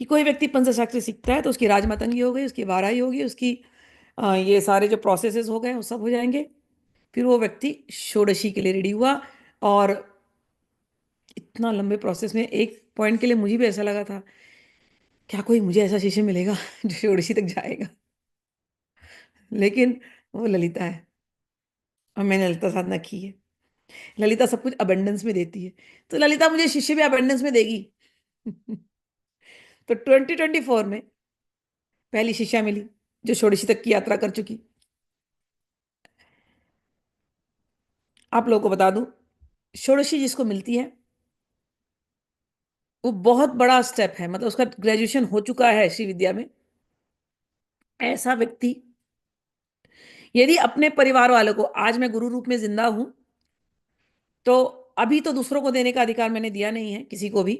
कि कोई व्यक्ति पंचशास्त्र सीखता है तो उसकी राजमातंगी हो गई, उसकी वाराई होगी, उसकी ये सारे जो प्रोसेसेस हो गए वो सब हो जाएंगे। फिर वो व्यक्ति षोडशी के लिए रेडी हुआ। और इतना लंबे प्रोसेस में एक पॉइंट के लिए मुझे भी ऐसा लगा था, क्या कोई मुझे ऐसा शिष्य मिलेगा जो षोडशी तक जाएगा। लेकिन वो ललिता है, और मैंने ललिता साधना की है। ललिता सब कुछ अबंडेंस में देती है, तो ललिता मुझे शिष्य भी अबंडेंस में देगी। तो 2024 में पहली शिष्या मिली जो षोडशी तक की यात्रा कर चुकी। आप लोगों को बता दूं, षोडशी जिसको मिलती है वो बहुत बड़ा स्टेप है, मतलब उसका ग्रेजुएशन हो चुका है श्री विद्या में। ऐसा व्यक्ति यदि अपने परिवार वालों को, आज मैं गुरु रूप में जिंदा हूं, तो अभी तो दूसरों को देने का अधिकार मैंने दिया नहीं है किसी को भी,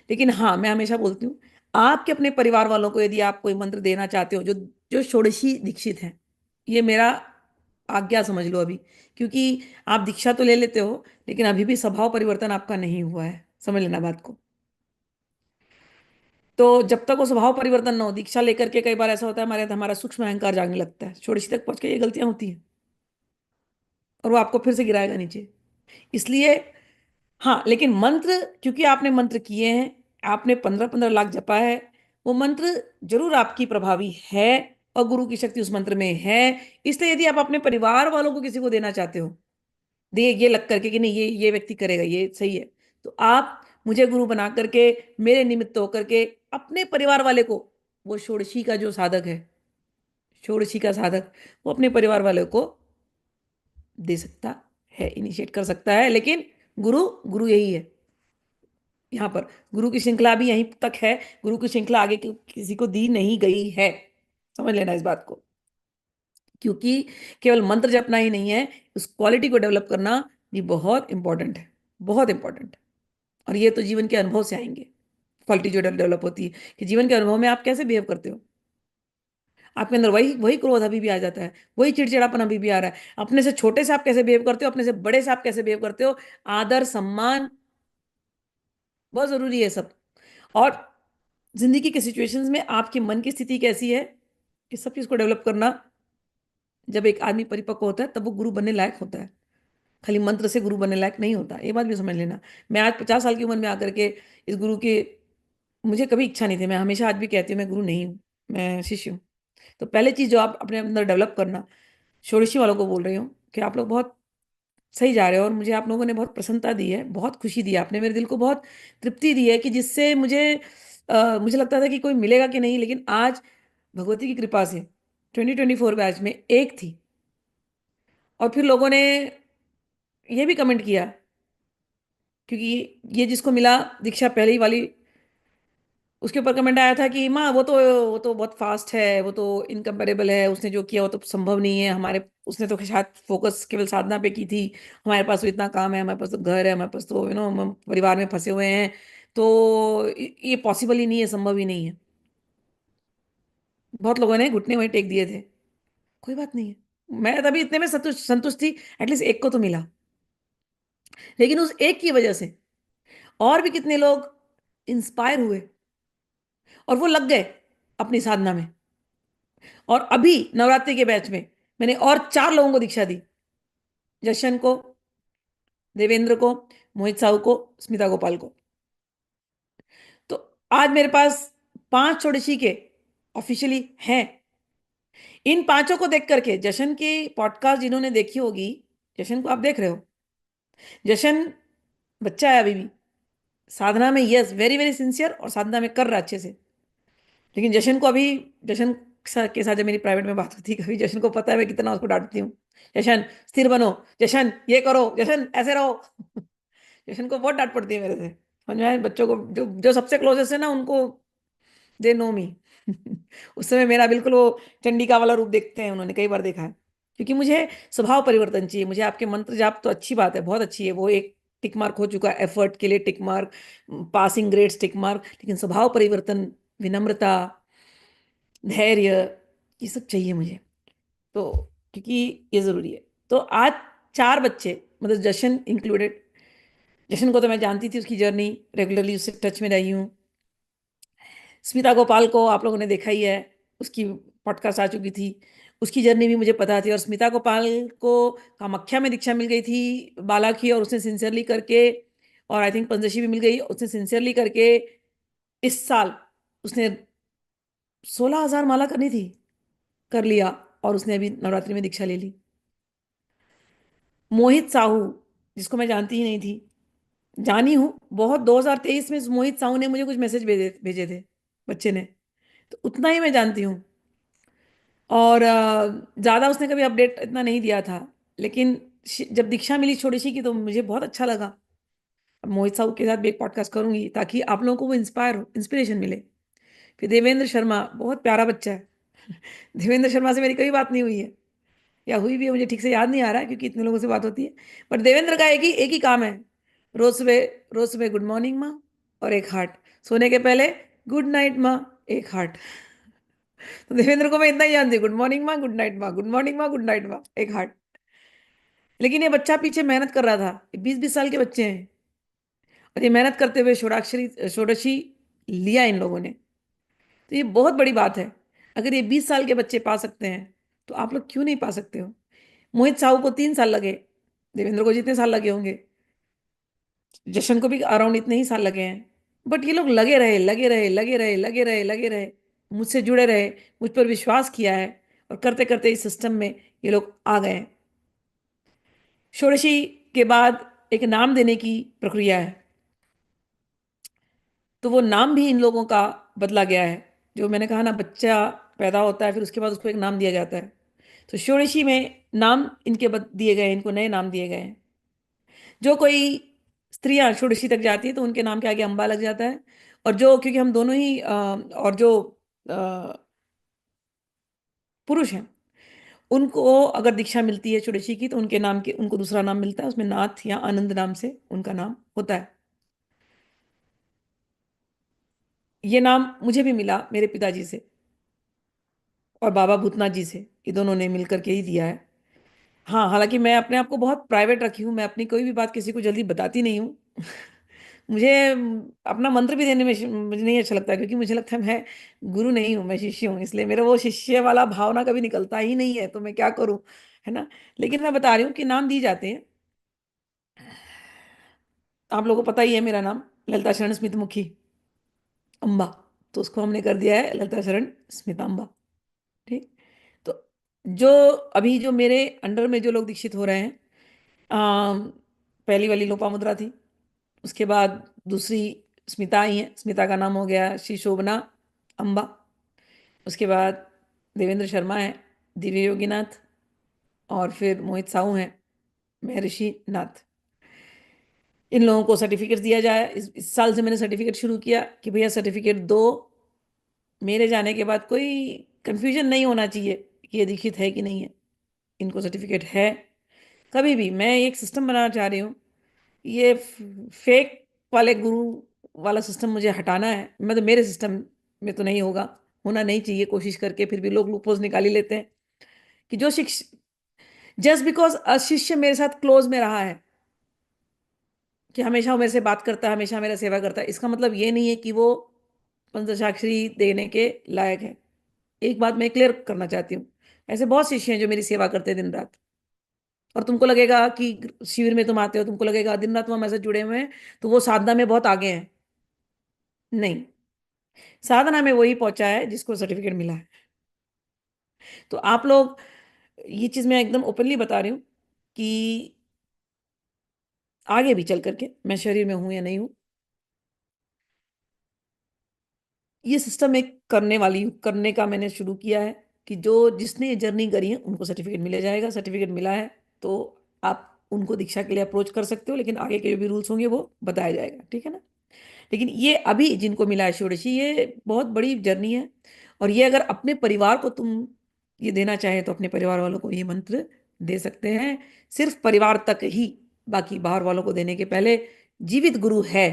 लेकिन हाँ मैं हमेशा बोलती हूँ, आपके अपने परिवार वालों को यदि आप कोई मंत्र देना चाहते हो जो जो षोडशी दीक्षित है, ये मेरा आज्ञा समझ लो अभी। क्योंकि आप दीक्षा तो ले लेते हो, लेकिन अभी भी स्वभाव परिवर्तन आपका नहीं हुआ है, समझ लेना बात को। तो जब तक वो स्वभाव परिवर्तन ना हो, दीक्षा लेकर के कई बार ऐसा होता है हमारे हमारा सूक्ष्म अहंकार जागने लगता है, षोडशी तक पहुंच के ये गलतियां होती हैं, और वो आपको फिर से गिराएगा नीचे। इसलिए हाँ, लेकिन मंत्र, क्योंकि आपने मंत्र किए हैं, आपने 15-15 लाख जपा है, वो मंत्र जरूर आपकी प्रभावी है, और गुरु की शक्ति उस मंत्र में है। इसलिए यदि आप अपने परिवार वालों को किसी को देना चाहते हो, दे ये लग करके कि नहीं ये व्यक्ति करेगा, ये सही है, तो आप मुझे गुरु बना करके, मेरे निमित्त होकर के अपने परिवार वाले को, वो षोडशी का जो साधक है, षोडशी का साधक, वो अपने परिवार वाले को दे सकता है, इनिशिएट कर सकता है। लेकिन गुरु गुरु यही है यहाँ पर, गुरु की श्रृंखला भी यहीं तक है। गुरु की श्रृंखला आगे किसी को दी नहीं गई है, समझ लेना इस बात को। क्योंकि केवल मंत्र जपना ही नहीं है, उस क्वालिटी को डेवलप करना भी बहुत इंपॉर्टेंट है, बहुत इंपॉर्टेंट। और ये तो जीवन के अनुभव से आएंगे, क्वालिटी जो डेवलप होती है, कि जीवन के अनुभव में आप कैसे बिहेव करते हो। आपके अंदर वही वही क्रोध अभी भी आ जाता है, वही चिड़चिड़ापन अभी भी आ रहा है। अपने से छोटे से आप कैसे बिहेव करते हो, अपने से बड़े से आप कैसे बिहेव करते हो, आदर सम्मान बहुत जरूरी है सब। और जिंदगी के सिचुएशंस में आपके मन की स्थिति कैसी है, इस सब चीज को डेवलप करना, जब एक आदमी परिपक्व होता है तब वो गुरु बनने लायक होता है। खाली मंत्र से गुरु बनने लायक नहीं होता, ये बात भी समझ लेना। मैं आज 50 साल की उम्र में आकर के इस गुरु के, मुझे कभी इच्छा नहीं थी, मैं हमेशा आज भी कहती हूँ मैं गुरु नहीं हूँ, मैं शिष्य हूँ। तो पहले चीज जो आप अपने अंदर डेवलप करना, षोडशी वालों को बोल रही हूँ कि आप लोग बहुत सही जा रहे हो, और मुझे आप लोगों ने बहुत प्रसन्नता दी है, बहुत खुशी दी है आपने, मेरे दिल को बहुत तृप्ति दी है, कि जिससे मुझे लगता था कि कोई मिलेगा कि नहीं, लेकिन आज भगवती की कृपा से 2024 बैच में एक थी। और फिर लोगों ने ये भी कमेंट किया, क्योंकि ये जिसको मिला दीक्षा पहले ही वाली, उसके ऊपर कमेंट आया था कि माँ वो तो बहुत फास्ट है, वो तो इनकम्पेरेबल है, उसने जो किया वो तो संभव नहीं है हमारे, उसने तो शायद फोकस केवल साधना पे की थी, हमारे पास तो इतना काम है, हमारे पास तो घर है, हमारे पास तो हम परिवार में फंसे हुए हैं, तो ये पॉसिबल ही नहीं है, संभव ही नहीं है। बहुत लोगों ने घुटने वहीं टेक दिए थे। कोई बात नहीं है, मैं तभी इतने में संतुष्ट संतुष्ट थी, एटलीस्ट एक को तो मिला। लेकिन उस एक की वजह से और भी कितने लोग इंस्पायर हुए, और वो लग गए अपनी साधना में। और अभी नवरात्रि के बैच में मैंने और 4 लोगों को दीक्षा दी, जशन को, देवेंद्र को, मोहित साहू को, स्मिता गोपाल को। तो आज मेरे पास 5 षोडशी के ऑफिशियली हैं। इन 5 को देख करके, जशन की पॉडकास्ट जिन्होंने देखी होगी, जशन को आप देख रहे हो, जशन बच्चा है अभी भी, साधना में यस वेरी वेरी सिंसियर, और साधना में कर रहा है अच्छे से। लेकिन जशन को अभी, जशन के साथ जब मेरी प्राइवेट में बात होती है कभी, जशन को पता है मैं कितना उसको डांटती हूँ, जशन स्थिर बनो, जशन ये करो, जशन ऐसे रहो। जशन को बहुत डांट पड़ती है मेरे से। समझ में आए? बच्चों को जो जो सबसे क्लोजेस्ट है ना, उनको दे नो मी। उस समय मेरा बिल्कुल वो चंडिका वाला रूप देखते हैं, उन्होंने कई बार देखा है। क्योंकि मुझे स्वभाव परिवर्तन चाहिए, मुझे आपके मंत्र जाप तो अच्छी बात है, बहुत अच्छी है, वो एक टिक मार्क हो चुका है, एफर्ट के लिए tick mark, passing grades tick mark, लेकिन स्वभाव परिवर्तन, विनम्रता, धैर्य, ये सब चाहिए मुझे। तो क्योंकि ये जरूरी है। तो आज 4 बच्चे, मतलब जशन इंक्लूडेड, जशन को तो मैं जानती थी, उसकी जर्नी रेगुलरली उससे टच में रही हूँ। स्मिता गोपाल को आप लोगों ने देखा ही है, उसकी पॉडकास्ट आ चुकी थी, उसकी जर्नी भी मुझे पता थी। और स्मिता गोपाल को कामाख्या में दीक्षा मिल गई थी बाला की, और उसने सिंसियरली करके, और आई थिंक पंजशी भी मिल गई, उसने सिंसियरली करके इस साल उसने 16,000 माला करनी थी, कर लिया। और उसने अभी नवरात्रि में दीक्षा ले ली। मोहित साहू, जिसको मैं जानती ही नहीं थी, जानी हूँ बहुत, 2023 में मोहित साहू ने मुझे कुछ मैसेज भेजे भेजे थे बच्चे ने, तो उतना ही मैं जानती हूँ। और ज़्यादा उसने कभी अपडेट इतना नहीं दिया था। लेकिन जब दीक्षा मिली छोटी सी की तो मुझे बहुत अच्छा लगा। अब मोहित साहू के साथ भी एक पॉडकास्ट करूंगी ताकि आप लोगों को वो इंस्पिरेशन मिले। फिर देवेंद्र शर्मा, बहुत प्यारा बच्चा है। देवेंद्र शर्मा से मेरी कभी बात नहीं हुई है, या हुई भी है मुझे ठीक से याद नहीं आ रहा है, क्योंकि इतने लोगों से बात होती है। बट देवेंद्र का एक ही काम है, रोज सुबह गुड मॉर्निंग माँ और एक हार्ट, सोने के पहले गुड नाइट माँ, एक हार्ट। तो देवेंद्र को मैं इतना ही जानती हूँ, गुड मॉर्निंग माँ, गुड नाइट माँ, गुड मॉर्निंग माँ, गुड नाइट माँ, एक हार्ट। लेकिन ये बच्चा पीछे मेहनत कर रहा था, 20-20 साल के बच्चे हैं, और ये मेहनत करते हुए षोडशी लिया इन लोगों ने। तो ये बहुत बड़ी बात है। अगर ये 20 साल के बच्चे पा सकते हैं, तो आप लोग क्यों नहीं पा सकते हो? मोहित साहू को 3 साल लगे, देवेंद्र को जितने साल लगे होंगे, जशन को भी अराउंड इतने ही साल लगे हैं। बट ये लोग लगे रहे, लगे रहे, लगे रहे, लगे रहे, लगे रहे, मुझसे जुड़े रहे, मुझ पर विश्वास किया है, और करते करते इस सिस्टम में ये लोग आ गए हैं। षोडशी के बाद एक नाम देने की प्रक्रिया है, तो वो नाम भी इन लोगों का बदला गया है। जो मैंने कहा ना, बच्चा पैदा होता है, फिर उसके बाद उसको एक नाम दिया जाता है। तो षोडशी में नाम इनके दिए गए हैं, इनको नए नाम दिए गए हैं। जो कोई स्त्रियां षोडशी तक जाती है तो उनके नाम के आगे अम्बा लग जाता है। और जो, क्योंकि हम दोनों ही और जो अ, पुरुष हैं, उनको अगर दीक्षा मिलती है षोडशी की, तो उनके नाम के उनको दूसरा नाम मिलता है, उसमें नाथ या आनंद नाम से उनका नाम होता है। ये नाम मुझे भी मिला मेरे पिताजी से और बाबा भूतनाथ जी से, ये दोनों ने मिलकर के ही दिया है। हाँ, हालांकि मैं अपने आप को बहुत प्राइवेट रखी हूँ, मैं अपनी कोई भी बात किसी को जल्दी बताती नहीं हूँ। मुझे अपना मंत्र भी देने में मुझे नहीं अच्छा लगता, क्योंकि मुझे लगता है मैं गुरु नहीं हूँ, मैं शिष्य हूँ, इसलिए मेरा वो शिष्य वाला भावना कभी निकलता ही नहीं है, तो मैं क्या करूँ, है ना। लेकिन मैं बता रही हूँ कि नाम दिए जाते हैं। आप लोगों को पता ही है मेरा नाम ललिता शरण स्मित मुखी अम्बा, तो उसको हमने कर दिया है ललिता शरण स्मिता अम्बा। ठीक। तो जो अभी जो मेरे अंडर में जो लोग दीक्षित हो रहे हैं, पहली वाली लोपामुद्रा थी, उसके बाद दूसरी स्मिता आई है, स्मिता का नाम हो गया श्री शोभना अम्बा। उसके बाद देवेंद्र शर्मा है, दिव्य योगीनाथ, और फिर मोहित साहू हैं, महर्षि नाथ। इन लोगों को सर्टिफिकेट दिया जाए, इस साल से मैंने सर्टिफिकेट शुरू किया कि भैया सर्टिफिकेट दो। मेरे जाने के बाद कोई कंफ्यूजन नहीं होना चाहिए कि ये दीक्षित है कि नहीं है, इनको सर्टिफिकेट है। कभी भी मैं एक सिस्टम बनाना चाह रही हूँ, ये फेक वाले गुरु वाला सिस्टम मुझे हटाना है। मैं तो, मेरे सिस्टम में तो नहीं होगा, होना नहीं चाहिए, कोशिश करके फिर भी लोग लूपहोल्स निकाल ही लेते हैं। कि जो जस्ट बिकॉज अशिष्य मेरे साथ क्लोज में रहा है, कि हमेशा वो मेरे से बात करता है, हमेशा मेरा सेवा करता है, इसका मतलब ये नहीं है कि वो पंचसाक्षरी देने के लायक है। एक बात मैं क्लियर करना चाहती हूँ, ऐसे बहुत शिष्य हैं जो मेरी सेवा करते हैं दिन रात। और तुमको लगेगा कि शिविर में तुम आते हो, तुमको लगेगा दिन रात तुम हमारे साथ जुड़े हुए हैं, तो वो साधना में बहुत आगे हैं। नहीं, साधना में वही पहुंचा है जिसको सर्टिफिकेट मिला है। तो आप लोग, ये चीज मैं एकदम ओपनली बता रही हूँ कि आगे भी चल करके मैं शरीर में हूं या नहीं हूं, ये सिस्टम एक करने वाली करने का मैंने शुरू किया है। कि जो जिसने ये जर्नी करी है उनको सर्टिफिकेट मिले जाएगा। सर्टिफिकेट मिला है तो आप उनको दीक्षा के लिए अप्रोच कर सकते हो, लेकिन आगे के जो भी रूल्स होंगे वो बताया जाएगा, ठीक है ना। लेकिन ये अभी जिनको मिला है षोडशी, ये बहुत बड़ी जर्नी है। और ये अगर अपने परिवार को तुम ये देना चाहे तो अपने परिवार वालों को ये मंत्र दे सकते हैं, सिर्फ परिवार तक ही। बाकी बाहर वालों को देने के पहले जीवित गुरु है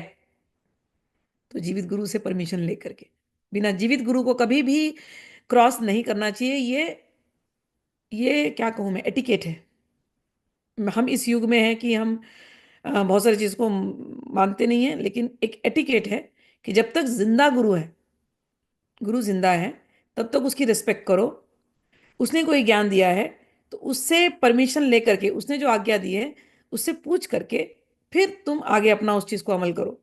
तो जीवित गुरु से परमिशन लेकर के, बिना जीवित गुरु को कभी भी क्रॉस नहीं करना चाहिए। ये क्या कहूँ मैं, एटिकेट है। हम इस युग में हैं कि हम बहुत सारी चीज़ को मानते नहीं हैं, लेकिन एक एटिकेट है कि जब तक जिंदा गुरु है गुरु जिंदा है तब तक उसकी रिस्पेक्ट करो। उसने कोई ज्ञान दिया है तो उससे परमिशन लेकर के, उसने जो आज्ञा दी है उससे पूछ करके फिर तुम आगे अपना उस चीज को अमल करो।